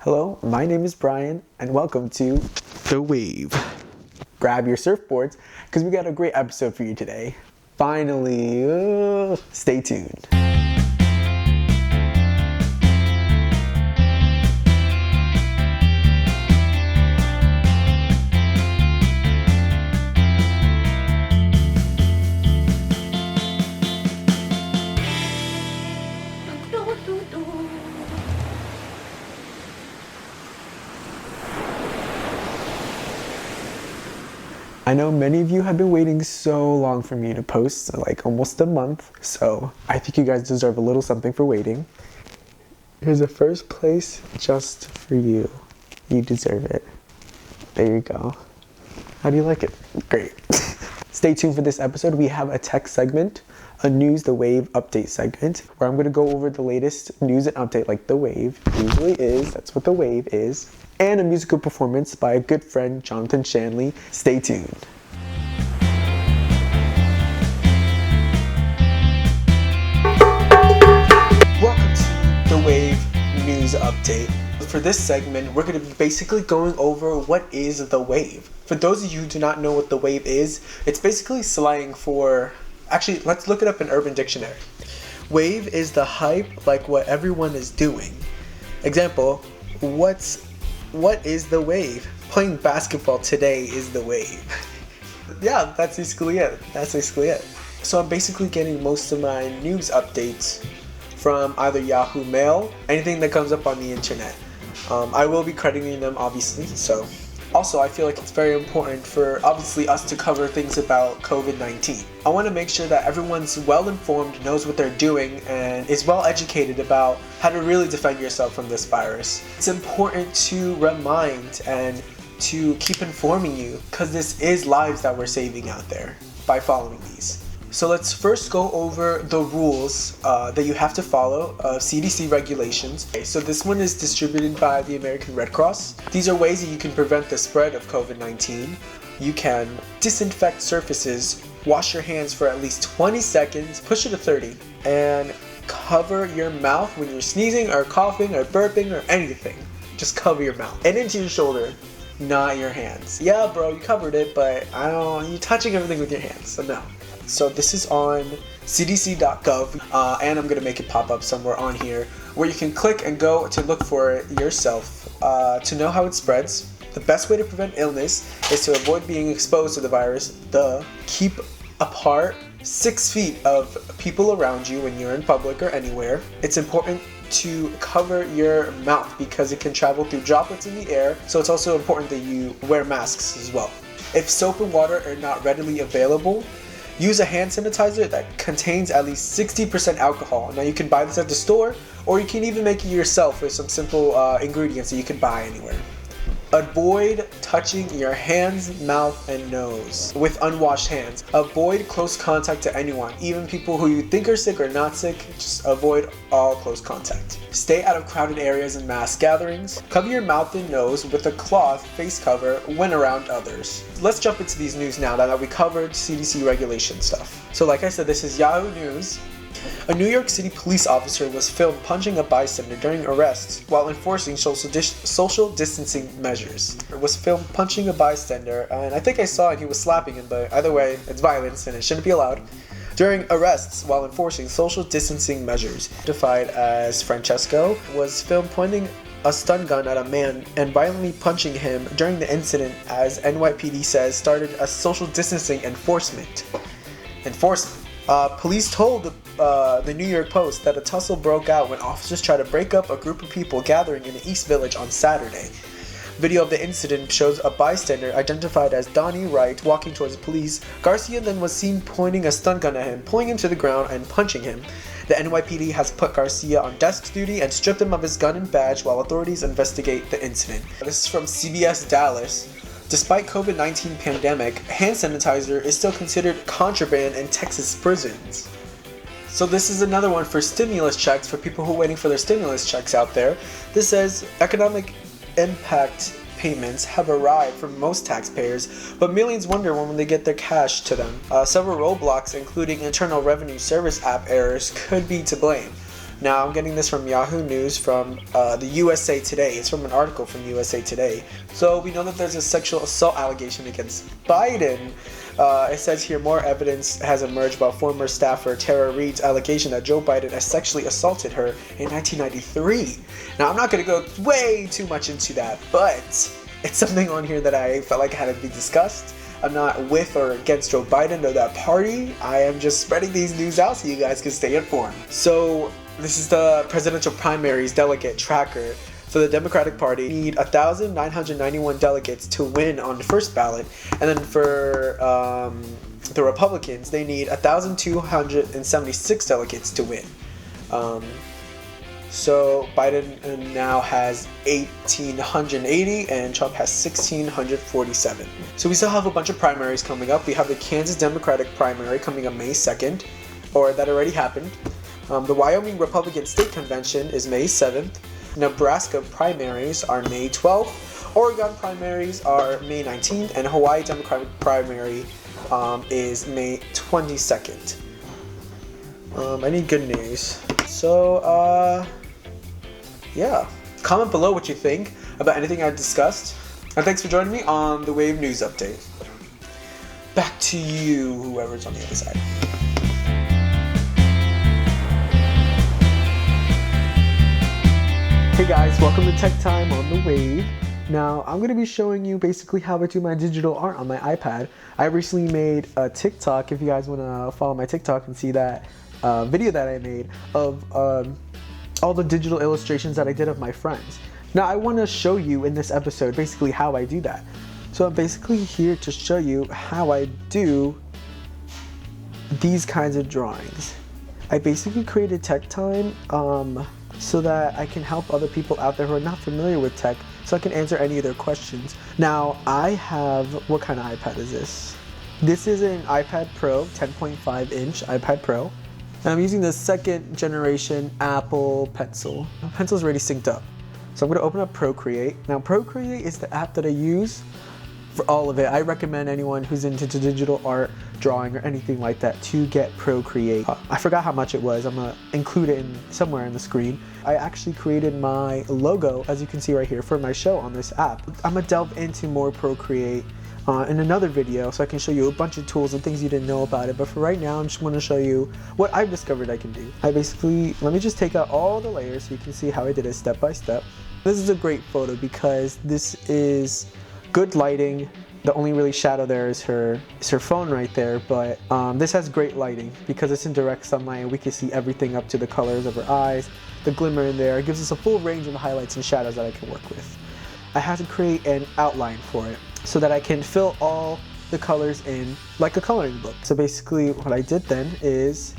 Hello, my name is Bryan, and welcome to The Wave. Grab your surfboards, because we got a great episode for you today. Finally, stay tuned. I know many of you have been waiting so long for me to post, like almost a month, so I think you guys deserve a little something for waiting. Here's the first place just for you. You deserve it. There you go. How do you like it? Great. Stay tuned for this episode. We have a tech segment, a News the Wave update segment, where I'm going to go over the latest news and update like The Wave usually is. That's what The Wave is. And a musical performance by a good friend, Jonathan Shanley. Stay tuned. Welcome to The Wave News Update. For this segment, we're going to be basically going over what is the wave. For those of you who do not know what the wave is, it's basically slang for... Actually, let's look it up in Urban Dictionary. Wave is the hype, like what everyone is doing. Example, what is the wave? Playing basketball today is the wave. Yeah, that's basically it. So I'm basically getting most of my news updates from either Yahoo Mail, anything that comes up on the internet. I will be crediting them, obviously, so. Also, I feel like it's very important for, obviously, us to cover things about COVID-19. I want to make sure that everyone's well-informed, knows what they're doing, and is well-educated about how to really defend yourself from this virus. It's important to remind and to keep informing you, because this is lives that we're saving out there by following these. So let's first go over the rules that you have to follow, CDC regulations. Okay, so this one is distributed by the American Red Cross. These are ways that you can prevent the spread of COVID-19. You can disinfect surfaces, wash your hands for at least 20 seconds, push it to 30, and cover your mouth when you're sneezing or coughing or burping or anything. Just cover your mouth and into your shoulder, not your hands. Yeah, bro, you covered it, but you're touching everything with your hands, so no. So this is on cdc.gov, and I'm going to make it pop up somewhere on here where you can click and go to look for it yourself to know how it spreads. The best way to prevent illness is to avoid being exposed to the virus. Keep apart 6 feet of people around you when you're in public or anywhere. It's important to cover your mouth because it can travel through droplets in the air, so it's also important that you wear masks as well. If soap and water are not readily available, use a hand sanitizer that contains at least 60% alcohol. Now you can buy this at the store, or you can even make it yourself with some simple ingredients that you can buy anywhere. Avoid touching your hands, mouth, and nose with unwashed hands. Avoid close contact to anyone, even people who you think are sick or not sick. Just avoid all close contact. Stay out of crowded areas and mass gatherings. Cover your mouth and nose with a cloth face cover when around others. Let's jump into these news now that we covered CDC regulation stuff. So like I said, this is Yahoo News. A New York City police officer was filmed punching a bystander during arrests while enforcing social distancing measures. Was filmed punching a bystander, and I think I saw it, he was slapping him, but either way, it's violence and it shouldn't be allowed. During arrests while enforcing social distancing measures, identified as Francesco, was filmed pointing a stun gun at a man and violently punching him during the incident, as NYPD says started a social distancing enforcement. Police told the New York Post that a tussle broke out when officers tried to break up a group of people gathering in the East Village on Saturday. Video of the incident shows a bystander identified as Donnie Wright walking towards the police. Garcia then was seen pointing a stun gun at him, pulling him to the ground and punching him. The NYPD has put Garcia on desk duty and stripped him of his gun and badge while authorities investigate the incident. This is from CBS Dallas. Despite COVID-19 pandemic, hand sanitizer is still considered contraband in Texas prisons. So this is another one for stimulus checks, for people who are waiting for their stimulus checks out there. This says economic impact payments have arrived for most taxpayers, but millions wonder when they get their cash to them. Several roadblocks, including Internal Revenue Service app errors, could be to blame. Now, I'm getting this from Yahoo News from the USA Today. It's from an article from USA Today. So we know that there's a sexual assault allegation against Biden. It says here more evidence has emerged about former staffer Tara Reade's allegation that Joe Biden has sexually assaulted her in 1993. Now, I'm not going to go way too much into that, but it's something on here that I felt like had to be discussed. I'm not with or against Joe Biden or that party. I am just spreading these news out so you guys can stay informed. So this is the presidential primaries delegate tracker. So the Democratic Party need 1,991 delegates to win on the first ballot, and then for the Republicans, they need 1,276 delegates to win. So Biden now has 1,880 and Trump has 1,647. So we still have a bunch of primaries coming up. We have the Kansas Democratic primary coming up May 2nd, or that already happened. The Wyoming Republican State Convention is May 7th. Nebraska primaries are May 12th. Oregon primaries are May 19th. And Hawaii Democratic primary is May 22nd. I need good news. So, yeah. Comment below what you think about anything I discussed. And thanks for joining me on the Wave News Update. Back to you, whoever's on the other side. Hey guys, welcome to Tech Time on the Wave. Now, I'm going to be showing you basically how I do my digital art on my iPad. I recently made a TikTok, if you guys want to follow my TikTok and see that video that I made of all the digital illustrations that I did of my friends. Now, I want to show you in this episode basically how I do that. So I'm basically here to show you how I do these kinds of drawings. I basically created Tech Time so that I can help other people out there who are not familiar with tech, so I can answer any of their questions. Now, I have, what kind of iPad is this? This is an iPad Pro, 10.5 inch iPad Pro. And I'm using the second generation Apple Pencil. My pencil's already synced up. So I'm gonna open up Procreate. Now, Procreate is the app that I use for all of it. I recommend anyone who's into digital art, drawing, or anything like that to get Procreate. I forgot how much it was. I'm gonna include it somewhere in the screen. I actually created my logo, as you can see right here, for my show on this app. I'm gonna delve into more Procreate in another video, so I can show you a bunch of tools and things you didn't know about it. But for right now, I'm just gonna show you what I've discovered I can do. Let me just take out all the layers so you can see how I did it step by step. This is a great photo because this is good lighting. The only really shadow there is her phone right there, but this has great lighting because it's in direct sunlight and we can see everything up to the colors of her eyes, the glimmer in there. It gives us a full range of highlights and shadows that I can work with. I had to create an outline for it so that I can fill all the colors in like a coloring book. So basically what I did then is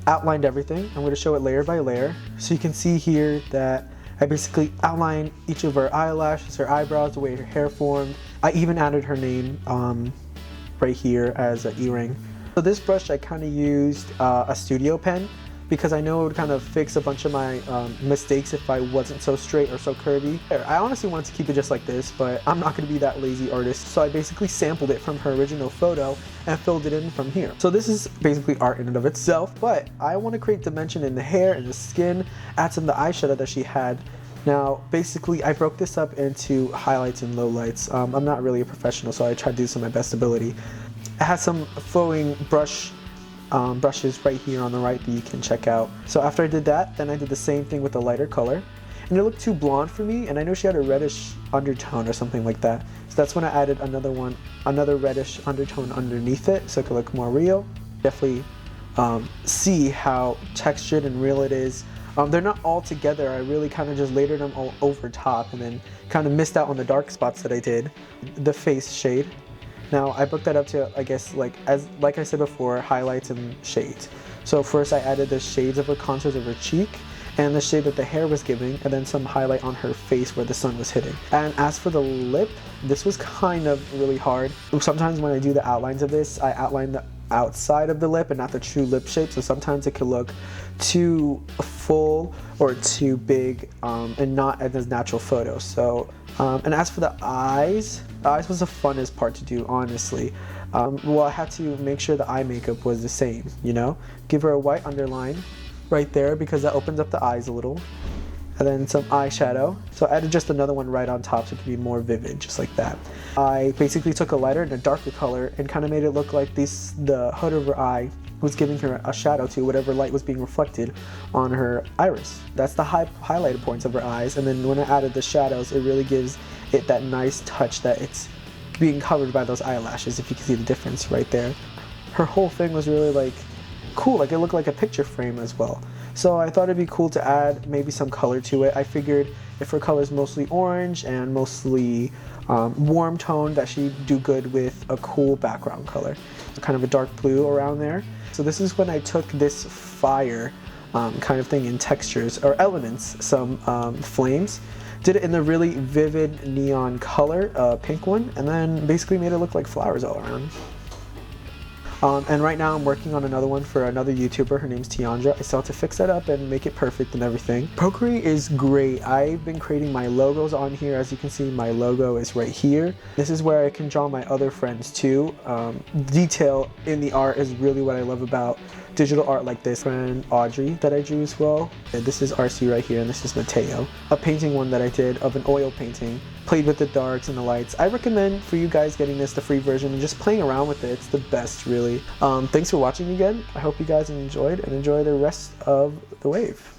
outlined everything. I'm going to show it layer by layer. So you can see here that I basically outlined each of her eyelashes, her eyebrows, the way her hair formed. I even added her name right here as an earring. So this brush I kind of used a studio pen because I know it would kind of fix a bunch of my mistakes if I wasn't so straight or so curvy. I honestly wanted to keep it just like this, but I'm not going to be that lazy artist. So I basically sampled it from her original photo and filled it in from here. So this is basically art in and of itself, but I want to create dimension in the hair and the skin, add some of the eyeshadow that she had. Now, basically, I broke this up into highlights and lowlights. I'm not really a professional, so I tried to do this to my best ability. I had some flowing brushes right here on the right that you can check out. So after I did that, then I did the same thing with a lighter color. And it looked too blonde for me, and I know she had a reddish undertone or something like that. So that's when I added another reddish undertone underneath it, so it could look more real. Definitely see how textured and real it is. They're not all together. I really kind of just layered them all over top and then kind of missed out on the dark spots that I did. The face shade. Now I broke that up to, I guess, like I said before, highlights and shades. So first I added the shades of her contours of her cheek and the shade that the hair was giving, and then some highlight on her face where the sun was hitting. And as for the lip, this was kind of really hard. Sometimes when I do the outlines of this, I outline the outside of the lip and not the true lip shape, so sometimes it could look too full or too big and not as natural photos. So and as for the eyes was the funnest part to do, honestly. Well, I had to make sure the eye makeup was the same, you know, give her a white underline right there because that opens up the eyes a little. And then some eyeshadow. So I added just another one right on top so it could be more vivid, just like that. I basically took a lighter and a darker color and kind of made it look like the hood of her eye was giving her a shadow to whatever light was being reflected on her iris. That's the highlighted points of her eyes. And then when I added the shadows, it really gives it that nice touch that it's being covered by those eyelashes, if you can see the difference right there. Her whole thing was really like cool, like it looked like a picture frame as well. So I thought it'd be cool to add maybe some color to it. I figured if her color is mostly orange and mostly warm tone, that she'd do good with a cool background color, kind of a dark blue around there. So this is when I took this fire kind of thing in textures or elements, some flames, did it in the really vivid neon color, pink one, and then basically made it look like flowers all around. And right now I'm working on another one for another YouTuber. Her name's Tiandra. I still have to fix that up and make it perfect and everything. Procreate is great. I've been creating my logos on here. As you can see, my logo is right here. This is where I can draw my other friends too. Detail in the art is really what I love about digital art like this. Friend Audrey that I drew as well. And this is RC right here, and this is Mateo. A painting one that I did of an oil painting. Played with the darks and the lights. I recommend for you guys getting this, the free version, and just playing around with it. It's the best, really. Thanks for watching again. I hope you guys enjoyed and enjoy the rest of the wave.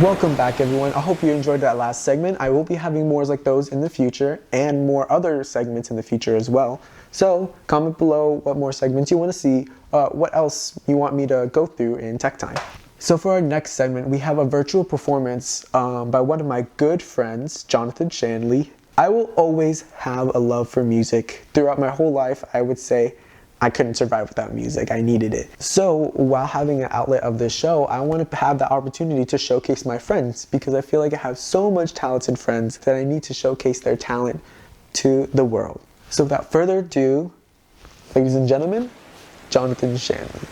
Welcome back, everyone. I hope you enjoyed that last segment. I will be having more like those in the future and more other segments in the future as well. So comment below what more segments you want to see, what else you want me to go through in Tech Time. So for our next segment, we have a virtual performance by one of my good friends, Jonathan Shanley. I will always have a love for music. Throughout my whole life, I would say I couldn't survive without music. I needed it. So while having an outlet of this show, I want to have the opportunity to showcase my friends because I feel like I have so much talented friends that I need to showcase their talent to the world. So without further ado, ladies and gentlemen, Jonathan Shanley.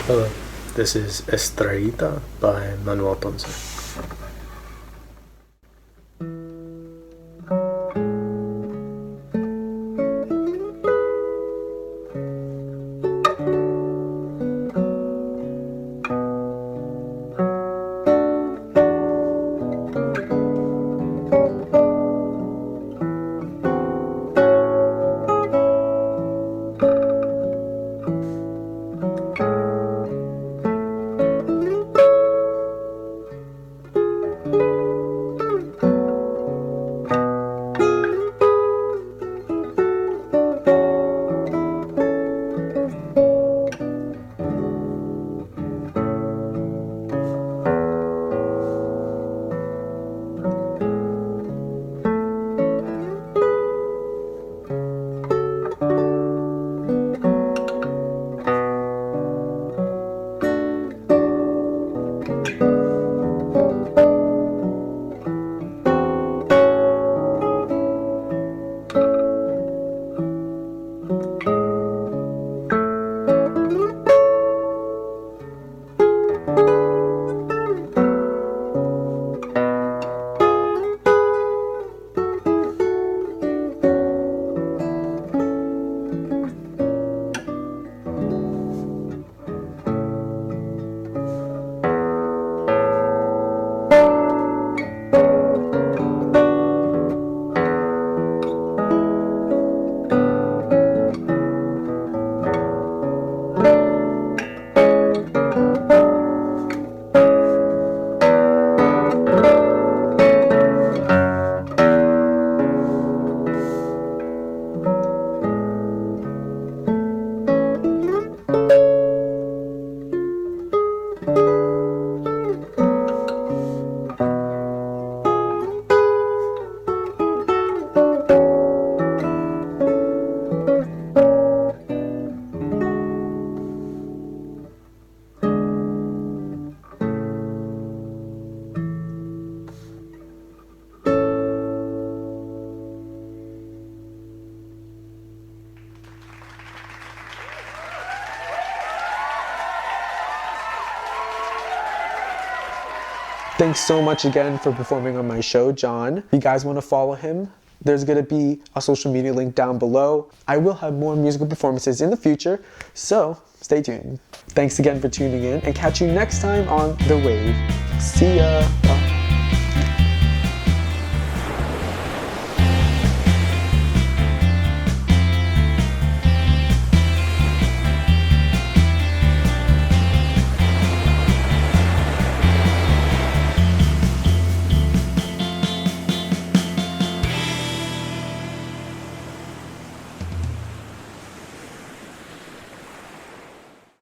Hello, this is Estrellita by Manuel Ponce. Thanks so much again for performing on my show, John. If you guys want to follow him, There's going to be a social media link down below. I will have more musical performances in the future, so stay tuned. Thanks again for tuning in, and catch you next time on The Wave. See ya! Bye.